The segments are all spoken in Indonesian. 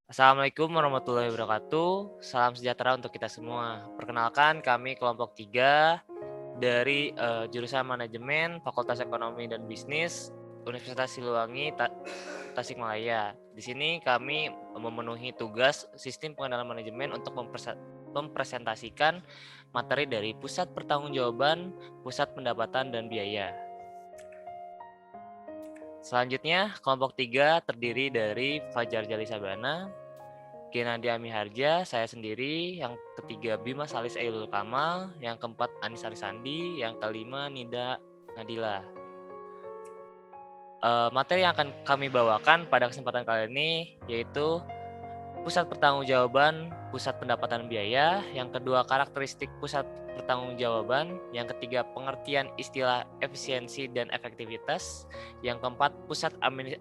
Assalamualaikum warahmatullahi wabarakatuh. Salam sejahtera untuk kita semua. Perkenalkan kami kelompok 3 dari, jurusan Manajemen Fakultas Ekonomi dan Bisnis Universitas Siliwangi Tasikmalaya. Di sini kami memenuhi tugas sistem pengenalan manajemen untuk mempresentasikan materi dari Pusat Pertanggungjawaban, Pusat Pendapatan dan Biaya. Selanjutnya, kelompok 3 terdiri dari Fajar Jali Sabana, Genadi Amiharja, saya sendiri, yang ketiga Bima Salis Ailul Kamal, yang keempat Anis Arisandi, yang kelima Nida Nadila. Materi yang akan kami bawakan pada kesempatan kali ini yaitu Pusat Pertanggungjawaban, Pusat Pendapatan Biaya, yang kedua karakteristik Pusat Pertanggungjawaban, yang ketiga pengertian istilah efisiensi dan efektivitas, yang keempat Pusat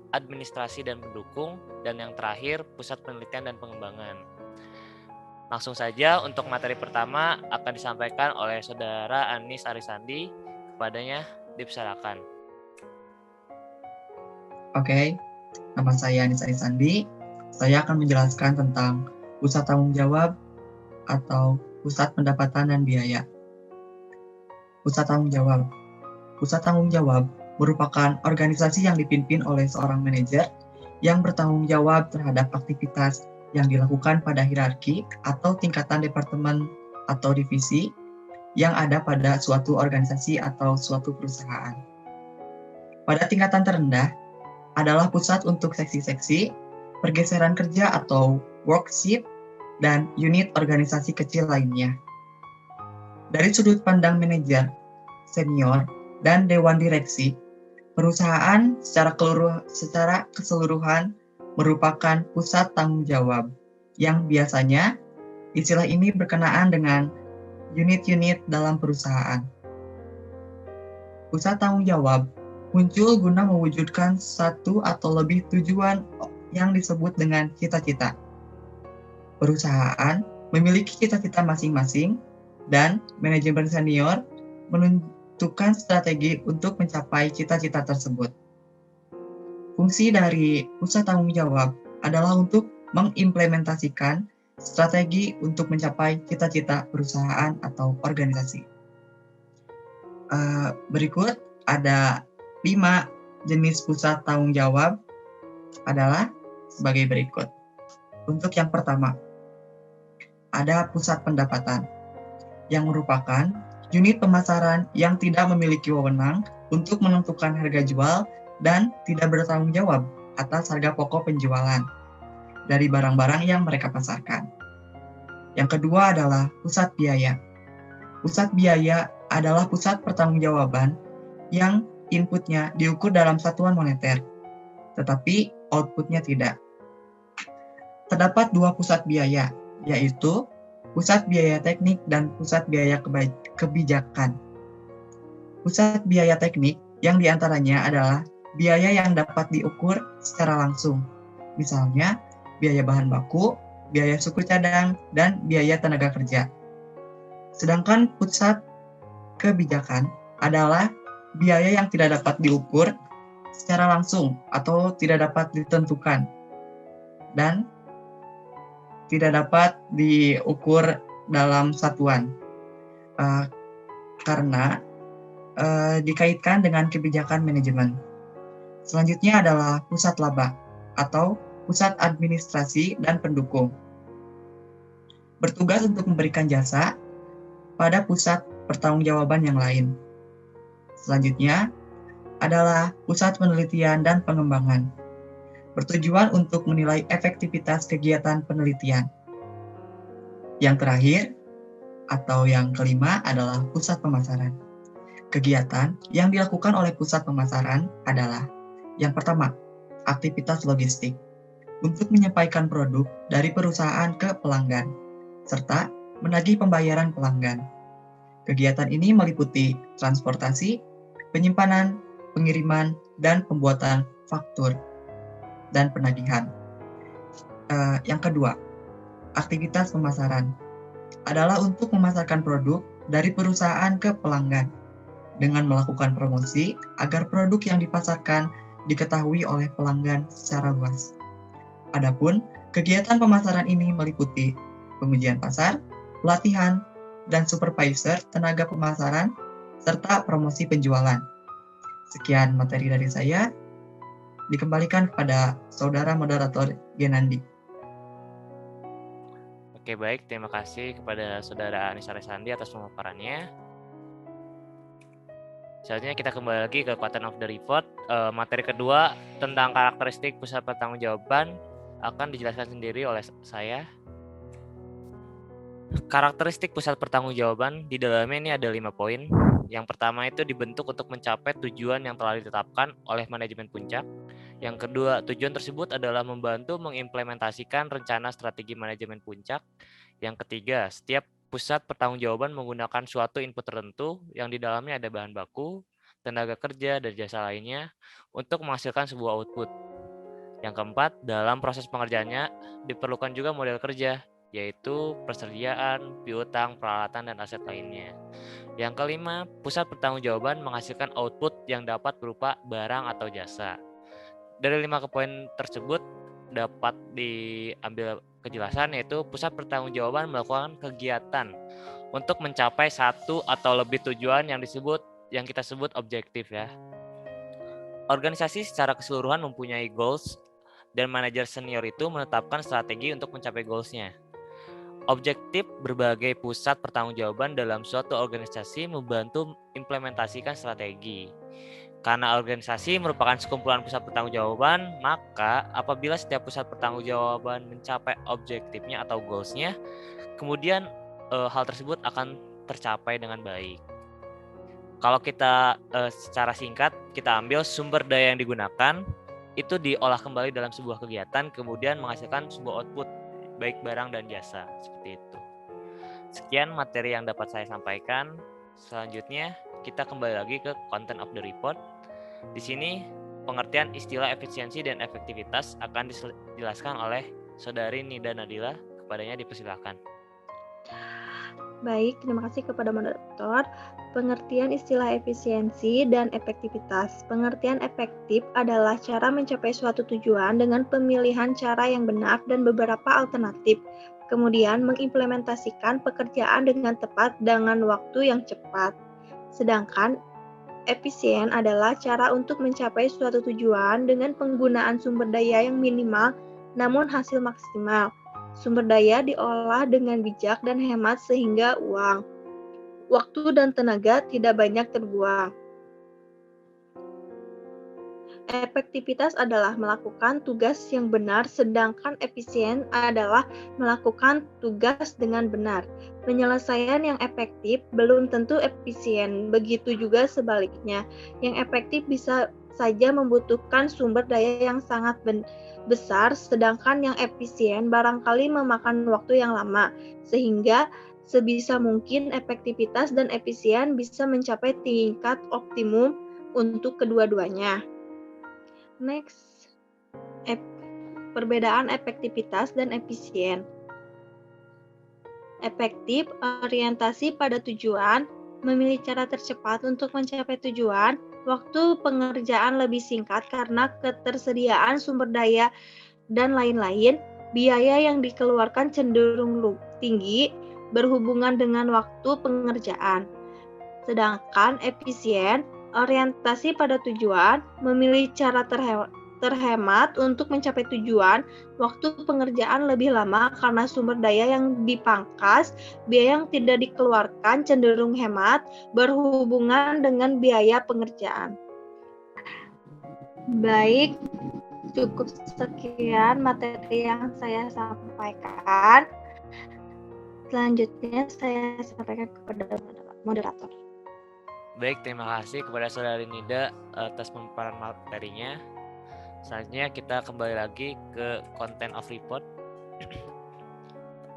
Administrasi dan Pendukung, dan yang terakhir Pusat Penelitian dan Pengembangan. Langsung saja untuk materi pertama akan disampaikan oleh Saudara Anis Arisandi. Kepadanya dipersilakan. Oke, nama saya Anis Arisandi. Saya akan menjelaskan tentang Pusat Tanggung Jawab atau Pusat Pendapatan dan Biaya. Pusat Tanggung Jawab. Pusat Tanggung Jawab merupakan organisasi yang dipimpin oleh seorang manajer yang bertanggung jawab terhadap aktivitas yang dilakukan pada hierarki atau tingkatan departemen atau divisi yang ada pada suatu organisasi atau suatu perusahaan. Pada tingkatan terendah adalah pusat untuk seksi-seksi, pergeseran kerja atau worksheet, dan unit organisasi kecil lainnya. Dari sudut pandang manajer, senior, dan dewan direksi, perusahaan secara keseluruhan merupakan pusat tanggung jawab yang biasanya istilah ini berkenaan dengan unit-unit dalam perusahaan. Pusat tanggung jawab muncul guna mewujudkan satu atau lebih tujuan yang disebut dengan cita-cita. Perusahaan memiliki cita-cita masing-masing dan manajemen senior menentukan strategi untuk mencapai cita-cita tersebut. Fungsi dari pusat tanggung jawab adalah untuk mengimplementasikan strategi untuk mencapai cita-cita perusahaan atau organisasi. Berikut ada 5 jenis pusat tanggung jawab adalah sebagai berikut. Untuk yang pertama, ada pusat pendapatan yang merupakan unit pemasaran yang tidak memiliki wewenang untuk menentukan harga jual dan tidak bertanggung jawab atas harga pokok penjualan dari barang-barang yang mereka pasarkan. Yang kedua adalah pusat biaya. Pusat biaya adalah pusat pertanggungjawaban yang inputnya diukur dalam satuan moneter, tetapi outputnya tidak. Terdapat 2 pusat biaya, yaitu pusat biaya teknik dan pusat biaya kebijakan. Pusat biaya teknik yang diantaranya adalah biaya yang dapat diukur secara langsung, misalnya biaya bahan baku, biaya suku cadang, dan biaya tenaga kerja. Sedangkan pusat kebijakan adalah biaya yang tidak dapat diukur secara langsung atau tidak dapat ditentukan dan tidak dapat diukur dalam satuan karena dikaitkan dengan kebijakan manajemen. Selanjutnya adalah pusat laba atau pusat administrasi dan pendukung. Bertugas untuk memberikan jasa pada pusat pertanggungjawaban yang lain. Selanjutnya adalah pusat penelitian dan pengembangan. Bertujuan untuk menilai efektivitas kegiatan penelitian. Yang terakhir atau yang kelima adalah pusat pemasaran. Kegiatan yang dilakukan oleh pusat pemasaran adalah yang pertama, aktivitas logistik untuk menyampaikan produk dari perusahaan ke pelanggan serta menagih pembayaran pelanggan. Kegiatan ini meliputi transportasi, penyimpanan, pengiriman, dan pembuatan faktur dan penagihan. Yang kedua, aktivitas pemasaran adalah untuk memasarkan produk dari perusahaan ke pelanggan dengan melakukan promosi agar produk yang dipasarkan diketahui oleh pelanggan secara luas. Adapun Kegiatan pemasaran ini meliputi pengujian pasar, pelatihan, dan supervisor tenaga pemasaran, serta promosi penjualan. Sekian materi dari saya, dikembalikan kepada Saudara Moderator Genandi. Oke, baik. Terima kasih kepada Saudara Anissa Resandi atas pemaparannya. Selanjutnya kita kembali lagi ke content of the report. Materi kedua tentang karakteristik pusat pertanggungjawaban akan dijelaskan sendiri oleh saya. Karakteristik pusat pertanggungjawaban di dalamnya ini ada 5 poin. Yang pertama itu dibentuk untuk mencapai tujuan yang telah ditetapkan oleh manajemen puncak. Yang kedua, tujuan tersebut adalah membantu mengimplementasikan rencana strategi manajemen puncak. Yang ketiga, setiap pusat pertanggungjawaban menggunakan suatu input tertentu yang di dalamnya ada bahan baku, tenaga kerja, dan jasa lainnya untuk menghasilkan sebuah output. Yang keempat, dalam proses pengerjaannya diperlukan juga model kerja, yaitu persediaan, piutang, peralatan, dan aset lainnya. Yang kelima, pusat pertanggungjawaban menghasilkan output yang dapat berupa barang atau jasa. Dari 5 poin tersebut dapat diambil kejelasan, yaitu pusat pertanggungjawaban melakukan kegiatan untuk mencapai satu atau lebih tujuan yang kita sebut objektif ya. Organisasi secara keseluruhan mempunyai goals dan manajer senior itu menetapkan strategi untuk mencapai goals-nya. Objektif berbagai pusat pertanggungjawaban dalam suatu organisasi membantu implementasikan strategi. Karena organisasi merupakan sekumpulan pusat pertanggungjawaban, maka apabila setiap pusat pertanggungjawaban mencapai objektifnya atau goals-nya, kemudian hal tersebut akan tercapai dengan baik. Kalau kita secara singkat, kita ambil sumber daya yang digunakan, itu diolah kembali dalam sebuah kegiatan, kemudian menghasilkan sebuah output, baik barang dan jasa, seperti itu. Sekian materi yang dapat saya sampaikan. Selanjutnya, kita kembali lagi ke content of the report. Di sini, pengertian istilah efisiensi dan efektivitas akan dijelaskan oleh Saudari Nida Nadila. Kepadanya dipersilakan. Baik, terima kasih kepada moderator. Pengertian istilah efisiensi dan efektivitas. Pengertian efektif adalah cara mencapai suatu tujuan dengan pemilihan cara yang benar dan beberapa alternatif. Kemudian mengimplementasikan pekerjaan dengan tepat dengan waktu yang cepat. Sedangkan efisien adalah cara untuk mencapai suatu tujuan dengan penggunaan sumber daya yang minimal namun hasil maksimal. Sumber daya diolah dengan bijak dan hemat sehingga uang, waktu, dan tenaga tidak banyak terbuang. Efektivitas adalah melakukan tugas yang benar, sedangkan efisien adalah melakukan tugas dengan benar. Penyelesaian yang efektif belum tentu efisien, begitu juga sebaliknya. Yang efektif bisa saja membutuhkan sumber daya yang sangat besar, sedangkan yang efisien barangkali memakan waktu yang lama, sehingga sebisa mungkin efektivitas dan efisien bisa mencapai tingkat optimum untuk kedua-duanya. Next, perbedaan efektivitas dan efisien. Efektif, orientasi pada tujuan, memilih cara tercepat untuk mencapai tujuan, waktu pengerjaan lebih singkat karena ketersediaan sumber daya dan lain-lain, biaya yang dikeluarkan cenderung tinggi berhubungan dengan waktu pengerjaan. Sedangkan efisien, orientasi pada tujuan, memilih cara terhemat untuk mencapai tujuan, waktu pengerjaan lebih lama karena sumber daya yang dipangkas, biaya yang tidak dikeluarkan cenderung hemat, berhubungan dengan biaya pengerjaan. Baik, cukup sekian materi yang saya sampaikan. Selanjutnya saya sampaikan kepada moderator. Baik, terima kasih kepada Saudari Nida atas pemaparan materinya. Selanjutnya kita kembali lagi ke content of report.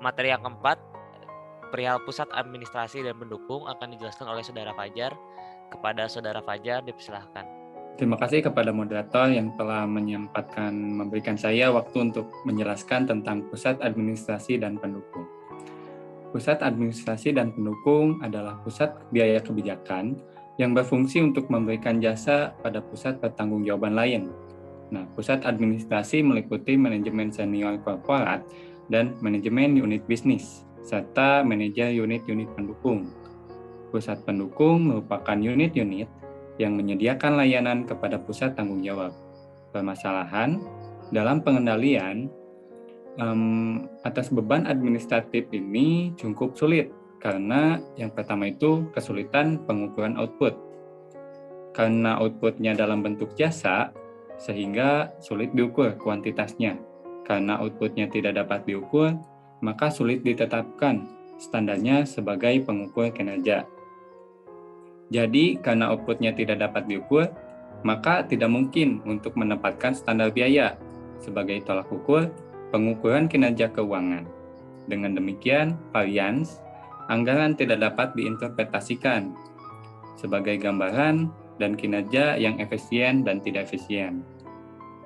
Materi yang keempat, perihal pusat administrasi dan pendukung akan dijelaskan oleh Saudara Fajar. Kepada Saudara Fajar, dipersilahkan. Terima kasih kepada moderator yang telah memberikan saya waktu untuk menjelaskan tentang pusat administrasi dan pendukung. Pusat administrasi dan pendukung adalah pusat biaya kebijakan yang berfungsi untuk memberikan jasa pada pusat pertanggungjawaban lain. Nah, pusat administrasi meliputi manajemen senior korporat dan manajemen unit bisnis, serta manajer unit-unit pendukung. Pusat pendukung merupakan unit-unit yang menyediakan layanan kepada pusat tanggung jawab. Permasalahan dalam pengendalian atas beban administratif ini cukup sulit, karena yang pertama itu kesulitan pengukuran output. Karena outputnya dalam bentuk jasa, sehingga sulit diukur kuantitasnya. Karena outputnya tidak dapat diukur, maka sulit ditetapkan standarnya sebagai pengukur kinerja. Jadi, karena outputnya tidak dapat diukur, maka tidak mungkin untuk menempatkan standar biaya sebagai tolak ukur pengukuran kinerja keuangan. Dengan demikian, varians anggaran tidak dapat diinterpretasikan sebagai gambaran dan kinerja yang efisien dan tidak efisien.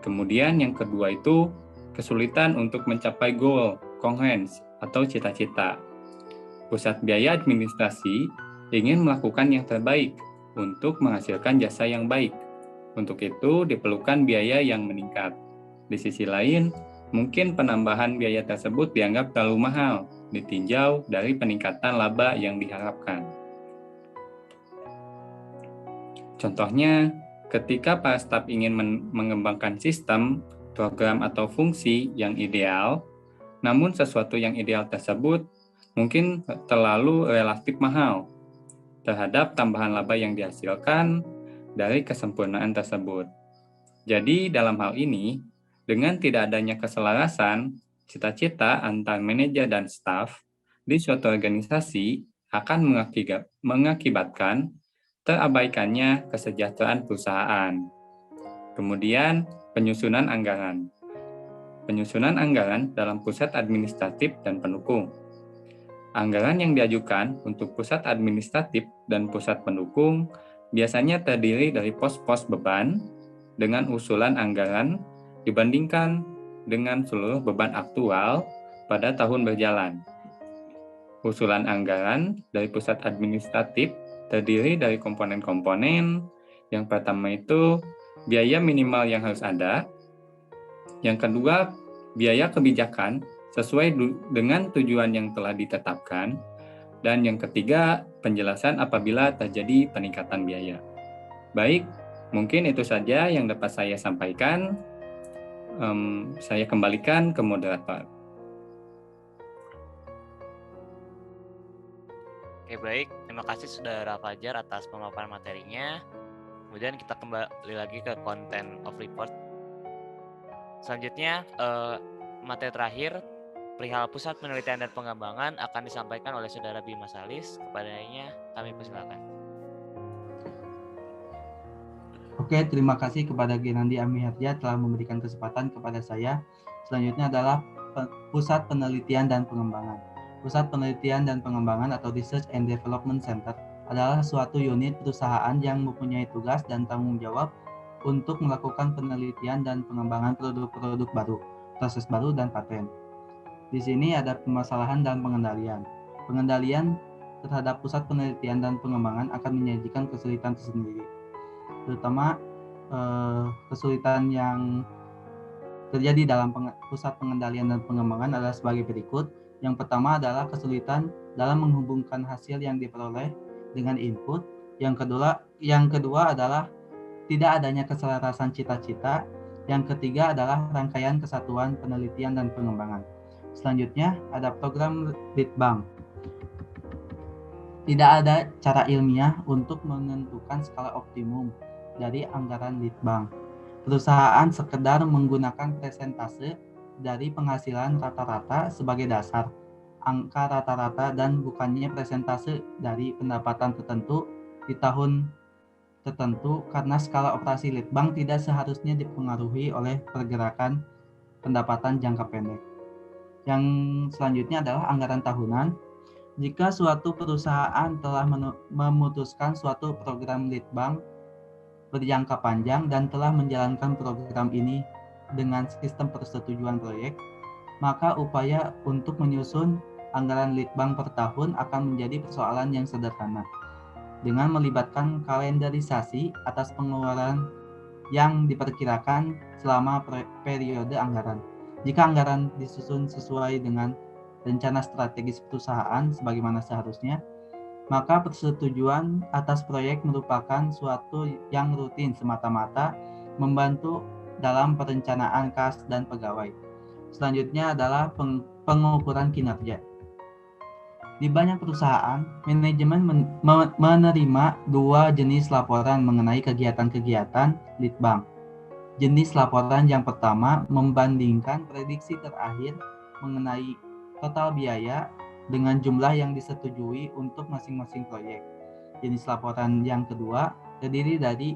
Kemudian yang kedua itu kesulitan untuk mencapai goal, congruence, atau cita-cita. Pusat biaya administrasi ingin melakukan yang terbaik untuk menghasilkan jasa yang baik. Untuk itu diperlukan biaya yang meningkat. Di sisi lain, mungkin penambahan biaya tersebut dianggap terlalu mahal, ditinjau dari peningkatan laba yang diharapkan. Contohnya, ketika para staf ingin mengembangkan sistem, program, atau fungsi yang ideal, namun sesuatu yang ideal tersebut mungkin terlalu relatif mahal terhadap tambahan laba yang dihasilkan dari kesempurnaan tersebut. Jadi, dalam hal ini, dengan tidak adanya keselarasan, cita-cita antar manajer dan staf di suatu organisasi akan mengakibatkan terabaikannya kesejahteraan perusahaan. Kemudian, penyusunan anggaran. Penyusunan anggaran dalam pusat administratif dan pendukung. Anggaran yang diajukan untuk pusat administratif dan pusat pendukung biasanya terdiri dari pos-pos beban dengan usulan anggaran dibandingkan dengan seluruh beban aktual pada tahun berjalan. Usulan anggaran dari pusat administratif terdiri dari komponen-komponen. Yang pertama itu biaya minimal yang harus ada. Yang kedua, biaya kebijakan sesuai dengan tujuan yang telah ditetapkan. Dan yang ketiga, penjelasan apabila terjadi peningkatan biaya. Baik, mungkin itu saja yang dapat saya sampaikan. Saya kembalikan ke moderator. Oke, baik. Terima kasih Saudara Fajar atas pemaparan materinya. Kemudian kita kembali lagi ke content of report. Selanjutnya, materi terakhir, perihal Pusat Penelitian dan Pengembangan akan disampaikan oleh Saudara Bima Salis. Kepadanya kami persilakan. Oke, terima kasih kepada Genandi Amiharja telah memberikan kesempatan kepada saya. Selanjutnya adalah Pusat Penelitian dan Pengembangan. Pusat Penelitian dan Pengembangan atau Research and Development Center adalah suatu unit perusahaan yang mempunyai tugas dan tanggung jawab untuk melakukan penelitian dan pengembangan produk-produk baru, proses baru, dan paten. Di sini ada permasalahan dan pengendalian. Pengendalian terhadap pusat penelitian dan pengembangan akan menyajikan kesulitan tersendiri. Terutama kesulitan yang terjadi dalam pusat pengendalian dan pengembangan adalah sebagai berikut. Yang pertama adalah kesulitan dalam menghubungkan hasil yang diperoleh dengan input. Yang kedua adalah tidak adanya keselarasan cita-cita. Yang ketiga adalah rangkaian kesatuan penelitian dan pengembangan. Selanjutnya ada program Litbang. Tidak ada cara ilmiah untuk menentukan skala optimum dari anggaran Litbang. Perusahaan sekedar menggunakan persentase dari penghasilan rata-rata sebagai dasar, angka rata-rata, dan bukannya persentase dari pendapatan tertentu di tahun tertentu, karena skala operasi Litbang tidak seharusnya dipengaruhi oleh pergerakan pendapatan jangka pendek. Yang selanjutnya adalah anggaran tahunan. Jika suatu perusahaan telah memutuskan suatu program Litbang berjangka panjang dan telah menjalankan program ini dengan sistem persetujuan proyek, maka upaya untuk menyusun anggaran Litbang per tahun akan menjadi persoalan yang sederhana. Dengan melibatkan kalendarisasi atas pengeluaran yang diperkirakan selama periode anggaran. Jika anggaran disusun sesuai dengan rencana strategis perusahaan sebagaimana seharusnya, maka persetujuan atas proyek merupakan suatu yang rutin semata-mata membantu dalam perencanaan kas dan pegawai. Selanjutnya adalah pengukuran kinerja. Di banyak perusahaan, manajemen menerima dua jenis laporan mengenai kegiatan-kegiatan Litbang. Jenis laporan yang pertama membandingkan prediksi terakhir mengenai total biaya dengan jumlah yang disetujui untuk masing-masing proyek. Jenis laporan yang kedua terdiri dari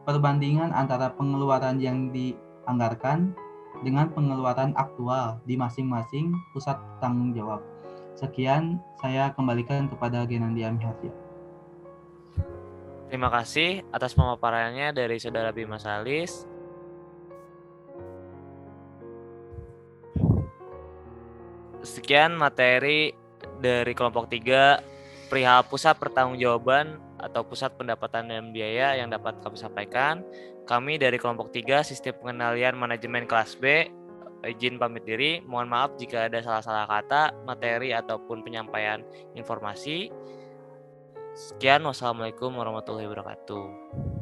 perbandingan antara pengeluaran yang dianggarkan dengan pengeluaran aktual di masing-masing pusat tanggung jawab. Sekian, saya kembalikan kepada Genandi Amiharja. Terima kasih atas pemaparannya dari Saudara Bima Salis. Sekian materi dari kelompok 3 perihal pusat pertanggungjawaban atau pusat pendapatan dan biaya yang dapat kami sampaikan. Kami dari kelompok 3 sistem pengendalian manajemen kelas B izin pamit diri. Mohon maaf jika ada salah-salah kata, materi ataupun penyampaian informasi. Sekian, wassalamualaikum warahmatullahi wabarakatuh.